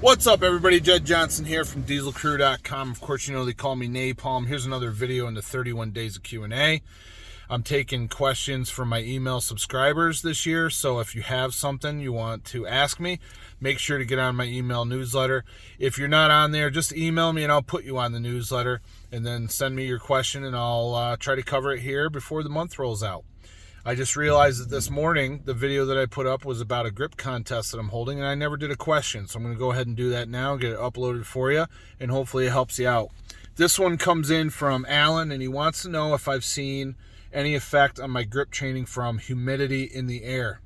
What's up, everybody? Jed Johnson here from dieselcrew.com. Of course, you know they call me Napalm. Here's another video in the 31 days of Q&A. I'm taking questions from my email subscribers this year, so if you have something you want to ask me, make sure to get on my email newsletter. If you're not on there, just email me and I'll put you on the newsletter, and then send me your question and I'll try to cover it here before the month rolls out. I just realized that this morning, the video that I put up was about a grip contest that I'm holding, and I never did a question. So I'm going to go ahead and do that now, get it uploaded for you, and hopefully it helps you out. This one comes in from Alan, and he wants to know if I've seen any effect on my grip training from humidity in the air.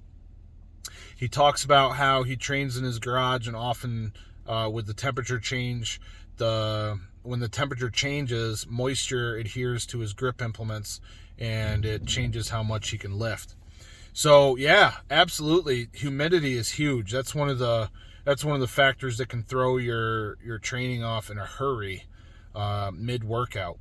He talks about how he trains in his garage, and often with the temperature change, when the temperature changes, moisture adheres to his grip implements, and it changes how much he can lift. So yeah, absolutely, humidity is huge. That's one of the factors that can throw your training off in a hurry mid workout.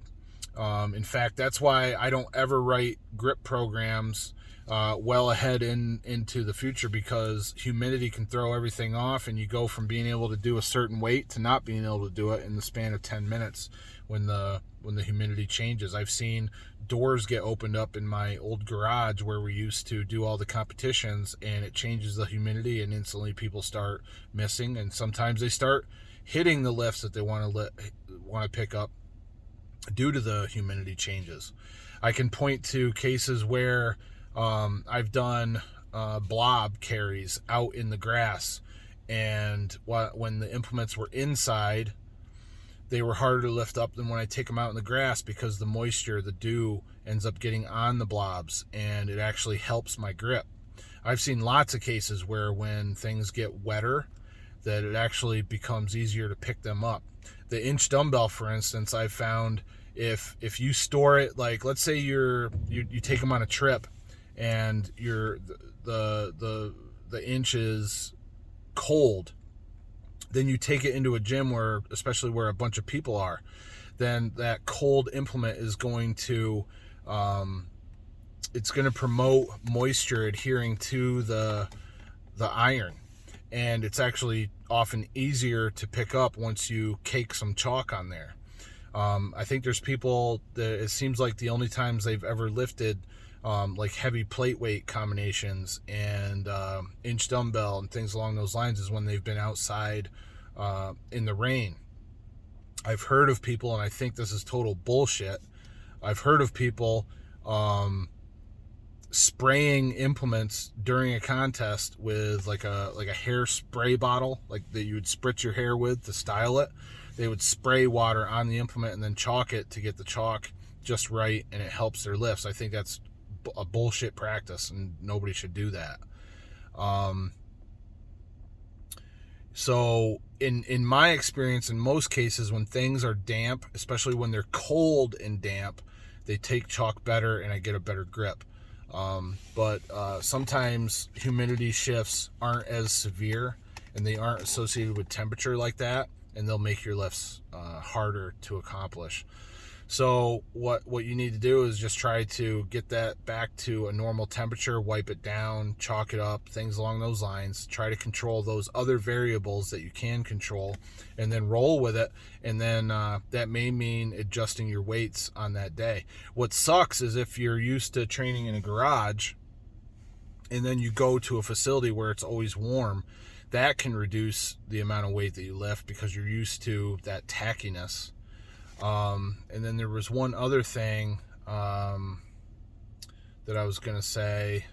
In fact, that's why I don't ever write grip programs well ahead into the future, because humidity can throw everything off, and you go from being able to do a certain weight to not being able to do it in the span of 10 minutes when the humidity changes. I've seen doors get opened up in my old garage where we used to do all the competitions, and it changes the humidity, and instantly people start missing, and sometimes they start hitting the lifts that they want to pick up due to the humidity changes. I can point to cases where I've done blob carries out in the grass, and when the implements were inside, they were harder to lift up than when I take them out in the grass, because the moisture, the dew, ends up getting on the blobs, and it actually helps my grip. I've seen lots of cases where when things get wetter, that it actually becomes easier to pick them up. The inch dumbbell, for instance, I've found if you store it, like let's say you take them on a trip, and the inch is cold, then you take it into a gym especially where a bunch of people are, then that cold implement is going to it's going to promote moisture adhering to the iron, and it's actually often easier to pick up once you cake some chalk on there. I think there's people that it seems like the only times they've ever lifted like heavy plate weight combinations and inch dumbbell and things along those lines is when they've been outside in the rain. I've heard of people, and I think this is total bullshit, I've heard of people spraying implements during a contest with like a hair spray bottle, like that you would spritz your hair with to style it. They would spray water on the implement and then chalk it to get the chalk just right, and it helps their lifts. I think that's a bullshit practice, and nobody should do that. So in my experience, in most cases, when things are damp, especially when they're cold and damp, they take chalk better, and I get a better grip. But sometimes humidity shifts aren't as severe, and they aren't associated with temperature like that, and they'll make your lifts harder to accomplish. So what you need to do is just try to get that back to a normal temperature, wipe it down, chalk it up, things along those lines. Try to control those other variables that you can control, and then roll with it. And then that may mean adjusting your weights on that day. What sucks is if you're used to training in a garage, and then you go to a facility where it's always warm, that can reduce the amount of weight that you lift because you're used to that tackiness. And then there was one other thing that I was going to say.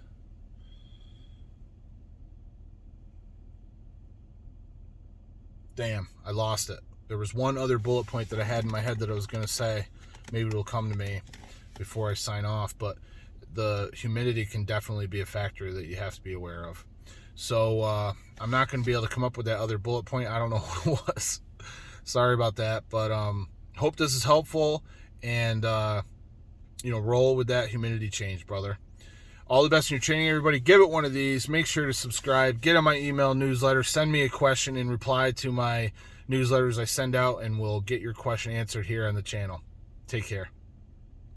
Damn, I lost it. There was one other bullet point that I had in my head that I was going to say. Maybe it'll come to me before I sign off, but the humidity can definitely be a factor that you have to be aware of. So I'm not going to be able to come up with that other bullet point. I don't know what it was. Sorry about that, but hope this is helpful, and roll with that humidity change, brother. All the best in your training, everybody. Give it one of these. Make sure to subscribe. Get on my email newsletter. Send me a question in reply to my newsletters I send out, and we'll get your question answered here on the channel. Take care.